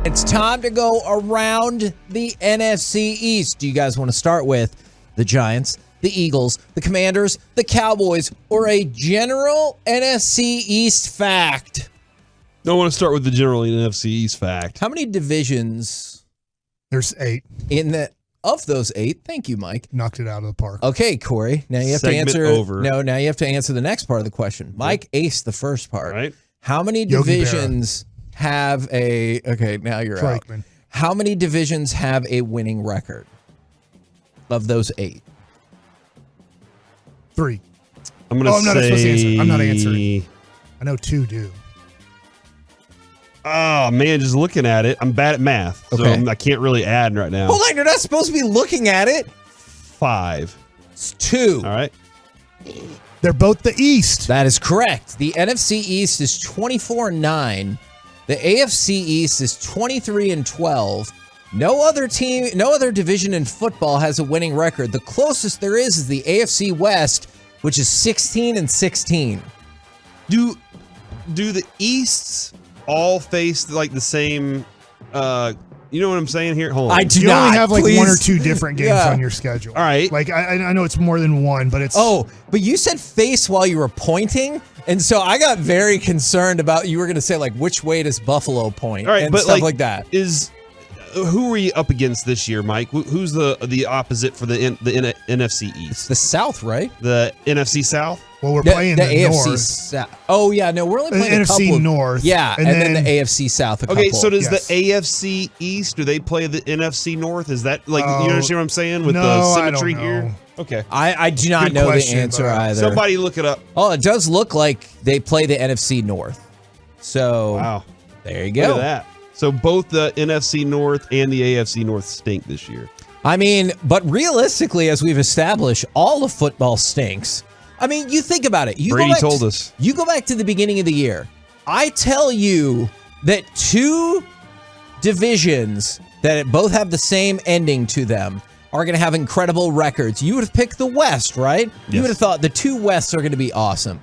It's time to go around the NFC East. Do you guys want to start with the Giants, the Eagles, the Commanders, the Cowboys, or a general NFC East fact? I want to start with the general NFC East fact. How many divisions? There's 8. Of those 8, thank you, Mike. Knocked it out of the park. Okay, Corey. Now you have Segment to answer. over. No, now you have to answer the next part of the question. Mike aced the first part. Right. How many Yogi divisions have a? Okay, now you're Trakeman. out. How many divisions have a winning record? Of those 8. 3. I'm going to say... not supposed to answer. I'm not answering. I know 2 do. Oh, man, just looking at it, I'm bad at math, so Okay. I can't really add right now. Hold on, you're not supposed to be looking at it. 5. It's 2. All right. They're both the East. That is correct. The NFC East is 24-9. The AFC East is 23-12. No other team, no other division in football has a winning record. The closest there is the AFC West, which is 16-16. Do the Easts all face like the same? You know what I'm saying here? Hold on. I do You not. only have like please. 1 or 2 different games Yeah. on your schedule. All right. Like I know it's more than 1, but it's Oh, but you said face while you were pointing, and so I got very concerned about you were going to say like which way does Buffalo point All right, and but stuff like that. Who are we up against this year, Mike? Who's the opposite for the NFC It's East? the South, right? The NFC South? well, we're playing the AFC North. South. Oh yeah, no, we're only The playing a NFC couple. North. Yeah, and then the then- AFC South. A Okay, couple. so does Yes. the AFC East, do they play the NFC North? Is that like, you Oh, understand what I'm saying with no, the I symmetry don't here? know. Okay. I do not Good know question, the answer but- either. Somebody look it up. Oh, it does look like they play the NFC North. So Wow. there you Look go. at that. So both the NFC North and the AFC North stink this year. I mean, but realistically, as we've established, all of football stinks. I mean, you think about it. Brady told us. You go back to the beginning of the year. I tell you that 2 divisions that both have the same ending to them are going to have incredible records. You would have picked the West, right? You Yes. would have thought the 2 Wests are going to be awesome.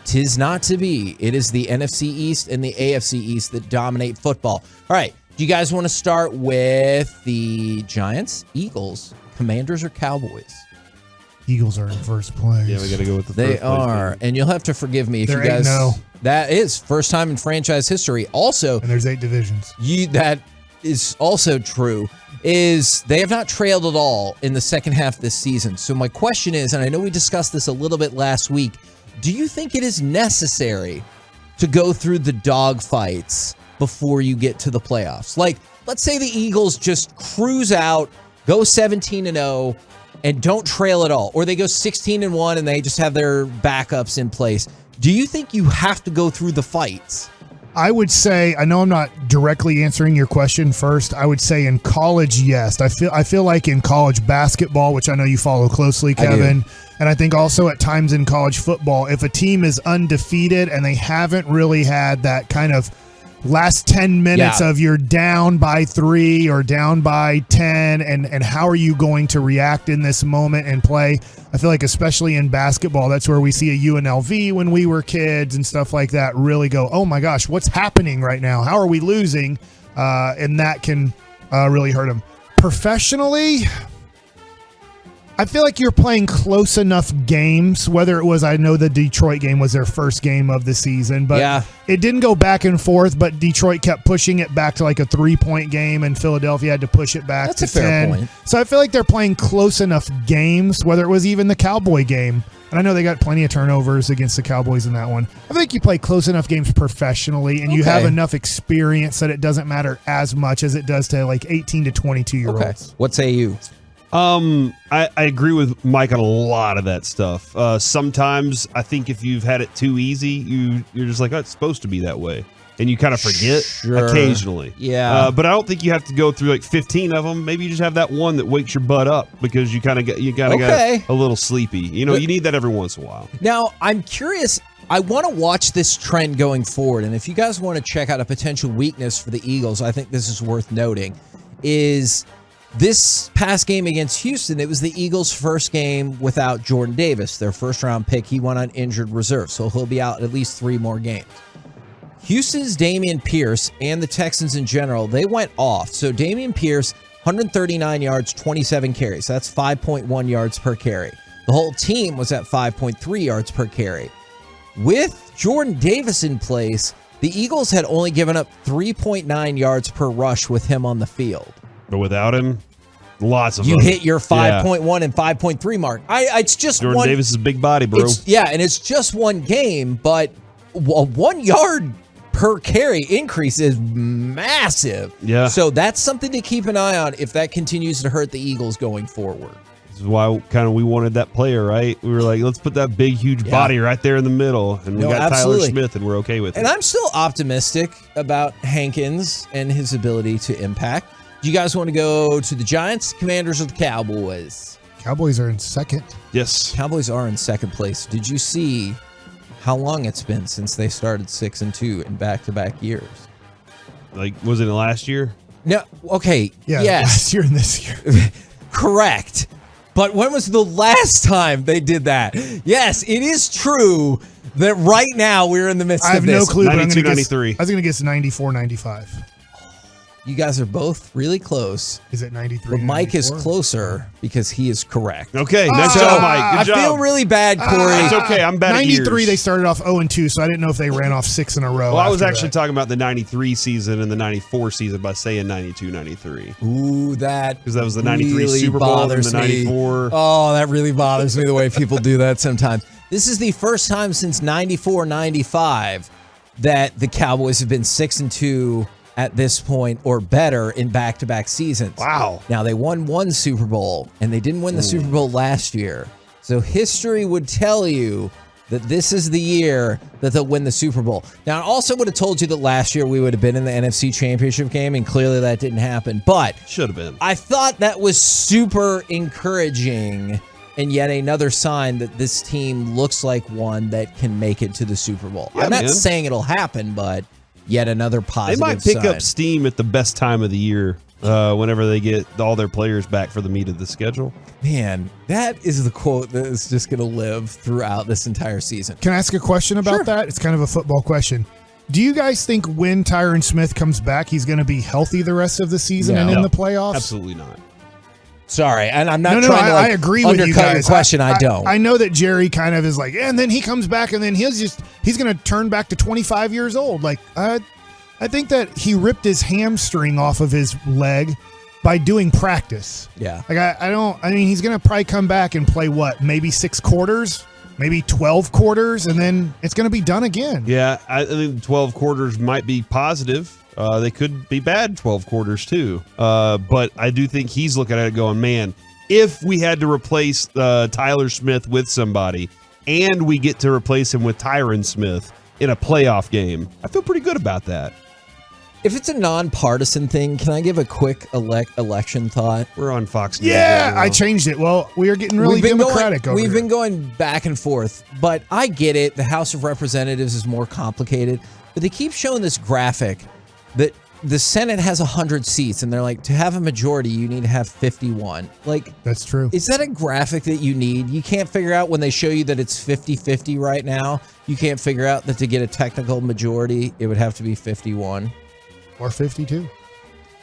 'Tis not to be. It is the NFC East and the AFC East that dominate football. All right. Do you guys want to start with the Giants, Eagles, Commanders, or Cowboys? Eagles are in first place. Yeah, we got to go with the They first place are. team. And you'll have to forgive me if They're you guys. 8-0. That is first time in franchise history. Also, And there's 8 divisions. that is also true, is they have not trailed at all in the second half this season. So my question is, and I know we discussed this a little bit last week, do you think it is necessary to go through the dog fights before you get to the playoffs? Like, let's say the Eagles just cruise out, go 17-0, and don't trail at all, or they go 16-1 and they just have their backups in place. Do you think you have to go through the fights? I would say, I know I'm not directly answering your question first. I would say in college, yes. I feel like in college basketball, which I know you follow closely, Kevin, and I think also at times in college football, if a team is undefeated and they haven't really had that kind of last 10 minutes of you're down by 3 or down by 10, and how are you going to react in this moment and play? I feel like especially in basketball, that's where we see a UNLV when we were kids and stuff like that really go, oh my gosh, what's happening right now? How are we losing? And that can really hurt them. Professionally, I feel like you're playing close enough games, whether it was, I know the Detroit game was their first game of the season, but it didn't go back and forth, but Detroit kept pushing it back to like a 3-point game, and Philadelphia had to push it back to 10. That's a fair point. So I feel like they're playing close enough games, whether it was even the Cowboy game. And I know they got plenty of turnovers against the Cowboys in that one. I think you play close enough games professionally, and you have enough experience that it doesn't matter as much as it does to like 18 to 22-year-olds. Okay. What say you? I agree with Mike on a lot of that stuff. Sometimes I think if you've had it too easy, you're just like, oh, it's supposed to be that way. And you kind of forget occasionally. Yeah. But I don't think you have to go through like 15 of them. Maybe you just have that one that wakes your butt up because you kind of got a little sleepy. You know, you need that every once in a while. Now, I'm curious. I want to watch this trend going forward. And if you guys want to check out a potential weakness for the Eagles, I think this is worth noting, is this past game against Houston, it was the Eagles' first game without Jordan Davis, their first-round pick. He went on injured reserve, so he'll be out at least 3 more games. Houston's Dameon Pierce and the Texans in general, they went off. So Dameon Pierce, 139 yards, 27 carries. That's 5.1 yards per carry. The whole team was at 5.3 yards per carry. With Jordan Davis in place, the Eagles had only given up 3.9 yards per rush with him on the field. But without him, lots of You them. hit your 5.1 and 5.3 mark. It's just Jordan Davis is a big body, bro. And it's just one game, but a 1 yard per carry increase is massive. Yeah. So that's something to keep an eye on if that continues to hurt the Eagles going forward. This is why kind of we wanted that player, right? We were like, let's put that big, huge body right there in the middle. And we got absolutely. Tyler Smith, and we're okay with it. And I'm still optimistic about Hankins and his ability to impact. Do you guys want to go to the Giants, Commanders, or the Cowboys? Cowboys are in second. Yes. Cowboys are in second place. Did you see how long it's been since they started 6-2 in back-to-back years? Like, was it last year? No. Okay. Yeah, Yes. last year and this year. Correct. But when was the last time they did that? Yes, it is true that right now we're in the midst I have of this. no clue. 92, But 93. I was going to guess 94, 95. You guys are both really close. Is it 93? But Mike is 94? closer because he is correct. Okay, nice job, Mike. Good job. I feel really bad, Corey. It's okay. I'm bad at 93, years. they started off 0-2, so I didn't know if they ran off 6 in a row. Well, I was after actually that. talking about the 93 season and the 94 season by saying 92, 93. Ooh, that Because that was the 93 really Super Bowl and bothers the 94. Me. Oh, that really bothers me the way people do that sometimes. This is the first time since 94-95 that the Cowboys have been 6-2 at this point or better in back-to-back seasons. Wow. Now, they won one Super Bowl, and they didn't win the Super Bowl last year. So history would tell you that this is the year that they'll win the Super Bowl. Now, I also would have told you that last year we would have been in the NFC Championship game, and clearly that didn't happen. But Should have been. I thought that was super encouraging and yet another sign that this team looks like one that can make it to the Super Bowl. Yeah, I'm not man. saying it'll happen, but yet another They positive might pick sign. up steam at the best time of the year whenever they get all their players back for the meat of the schedule. Man, that is the quote that is just going to live throughout this entire season. Can I ask a question about that? It's kind of a football question. Do you guys think when Tyron Smith comes back, he's going to be healthy the rest of the season and in the playoffs? Absolutely not. Sorry, and I'm not No, trying to I agree with you undercut guys. your question. I don't. I know that Jerry kind of is like, and then he comes back, and then he's going to turn back to 25 years old. Like, I think that he ripped his hamstring off of his leg by doing practice. Yeah. Like, I mean, he's going to probably come back and play maybe 6 quarters, maybe 12 quarters, and then it's going to be done again. Yeah, I think 12 quarters might be positive. They could be bad 12 quarters too. But I do think he's looking at it going, man, if we had to replace Tyler Smith with somebody and we get to replace him with Tyron Smith in a playoff game, I feel pretty good about that. If it's a nonpartisan thing, can I give a quick election thought? We're on Fox News. Yeah, right now. I changed it. Well, we are getting really democratic over We've here. been going back and forth, but I get it. The House of Representatives is more complicated, but they keep showing this graphic that the Senate has 100 seats, and they're like, to have a majority, you need to have 51. Like, That's true. is that a graphic that you need? You can't figure out when they show you that it's 50-50 right now. You can't figure out that to get a technical majority, it would have to be 51. Or 52.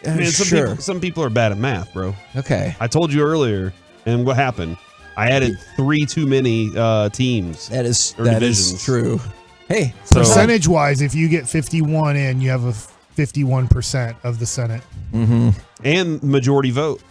Man, Sure. some people are bad at math, bro. Okay. I told you earlier, and what happened? I added 3 too many teams. That is Or divisions. true. Hey, So Percentage-wise, if you get 51 in, you have a 51% of the Senate. and majority vote.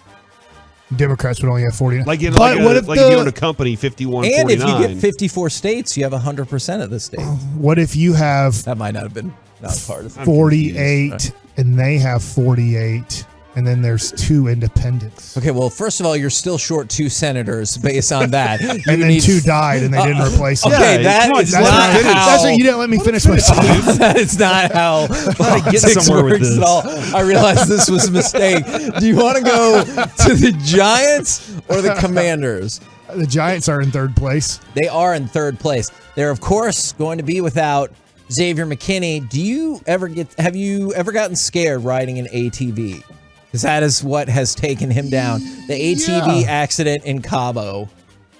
Democrats would only have 49. Like in But like, what a, if like the- if you own a company, 51, and 49. if you get 54 states, you have 100% of the states. What if you have That might not have been nonpartisan. 48 and they have 48, and then there's 2 independents? Okay, well, first of all, you're still short 2 senators based on that. And then 2 died and they didn't replace them. Okay, Yeah, come on, is that's not what it is. how. That's right. You didn't let me finish my sentence. That is not how politics somewhere with works this. at all. I realized this was a mistake. Do you want to go to the Giants or the Commanders? The Giants are in 3rd place. They are in 3rd place. They're, of course, going to be without Xavier McKinney. Have you ever gotten scared riding an ATV? Because that is what has taken him down. The ATV accident in Cabo.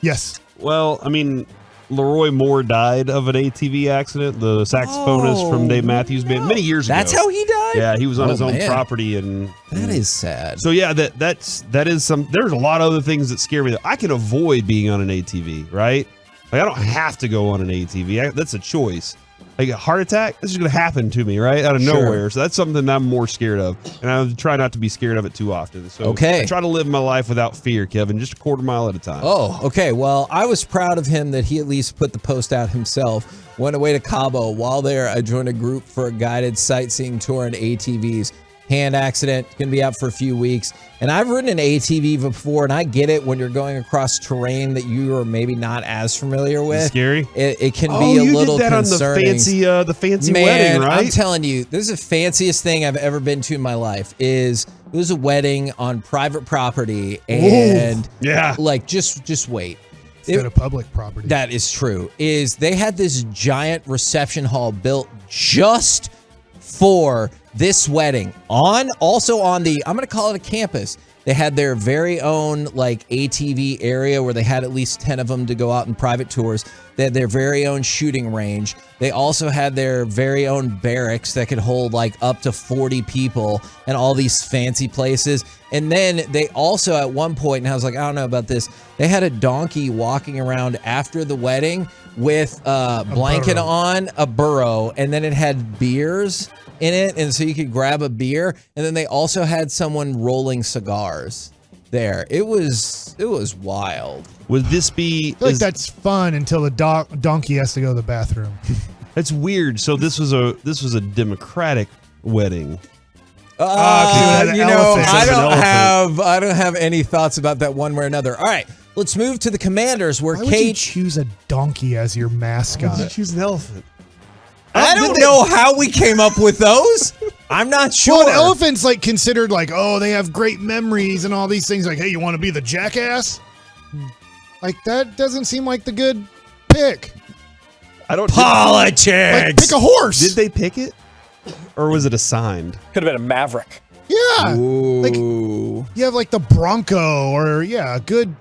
Yes. Well, I mean, Leroy Moore died of an ATV accident, the saxophonist from Dave Matthews Band, many years ago. That's how he died? Yeah, he was on his own property. That is sad. So, yeah, that is some. There's a lot of other things that scare me. I can avoid being on an ATV, right? Like, I don't have to go on an ATV. That's a choice. Like a heart attack, this is going to happen to me, right? Out of nowhere. So that's something I'm more scared of. And I try not to be scared of it too often. So I try to live my life without fear, Kevin, just a quarter mile at a time. Oh, okay. Well, I was proud of him that he at least put the post out himself. Went away to Cabo. While there, I joined a group for a guided sightseeing tour in ATVs. Hand accident, going to be out for a few weeks. And I've ridden an ATV before, and I get it when you're going across terrain that you are maybe not as familiar with. Scary. It can be a little did that concerning. On the fancy wedding, right? I'm telling you, this is the fanciest thing I've ever been to in my life. It was a wedding on private property, and like just wait. Instead of public property. That is true. They had this giant reception hall built just for this wedding also on the, I'm going to call it a campus. They had their very own like ATV area where they had at least 10 of them to go out in private tours. They had their very own shooting range. They also had their very own barracks that could hold like up to 40 people and all these fancy places. And then they also at one point, and I was like, I don't know about this, they had a donkey walking around after the wedding with a blanket on, a burro, and then it had beers in it, and so you could grab a beer, and then they also had someone rolling cigars there. It was wild. Would this be? I feel like that's fun until the donkey has to go to the bathroom. That's weird. So this was a Democratic wedding. I don't have any thoughts about that one way or another. All right, let's move to the Commanders, where Why would you choose a donkey as your mascot? Why would you choose an elephant? I don't know how we came up with those. I'm not sure. Well, an elephant's like considered like, oh, they have great memories and all these things. Like, hey, you want to be the jackass? Like, that doesn't seem like the good pick. Politics. Like, pick a horse. Did they pick it? Or was it assigned? Could have been a maverick. Yeah. Ooh. Like, you have like the Bronco or, a good,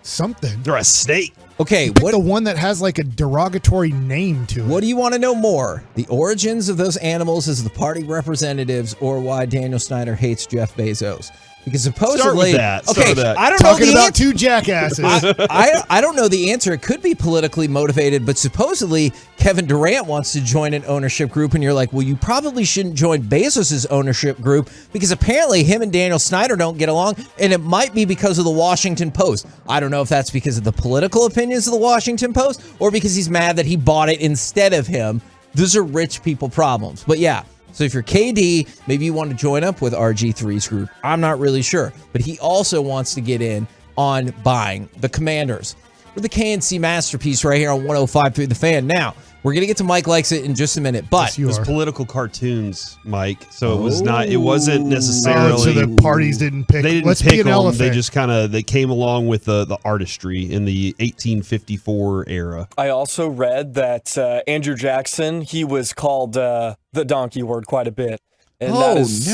something. They're a snake. Okay, Pick the one that has like a derogatory name to it. What do you want to know more? The origins of those animals as the party representatives, or why Daniel Snyder hates Jeff Bezos? Because supposedly, I don't Talking know about two jackasses. I don't know the answer. It could be politically motivated, but supposedly Kevin Durant wants to join an ownership group, and you're like, well, you probably shouldn't join Bezos's ownership group because apparently him and Daniel Snyder don't get along, and it might be because of the Washington Post. I don't know if that's because of the political opinions of the Washington Post or because he's mad that he bought it instead of him. Those are rich people problems. But yeah. So if you're KD, maybe you want to join up with RG3's group. I'm not really sure. But he also wants to get in on buying the Commanders. We're the KNC masterpiece right here on 105.3 The Fan. Now, we're going to get to Mike Likes It in just a minute. But it was political cartoons, Mike. So it wasn't necessarily. So the parties didn't pick. They didn't Let's pick be an them. elephant. They just they came along with the artistry in the 1854 era. I also read that Andrew Jackson, he was called the donkey word quite a bit. And that is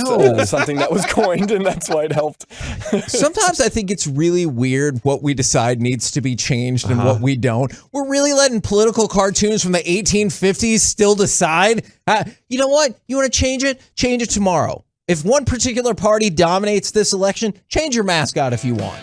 something that was coined, and that's why it helped. Sometimes I think it's really weird what we decide needs to be changed and what we don't. We're really letting political cartoons from the 1850s still decide. You know what? You want to change it? Change it tomorrow. If one particular party dominates this election, change your mascot if you want.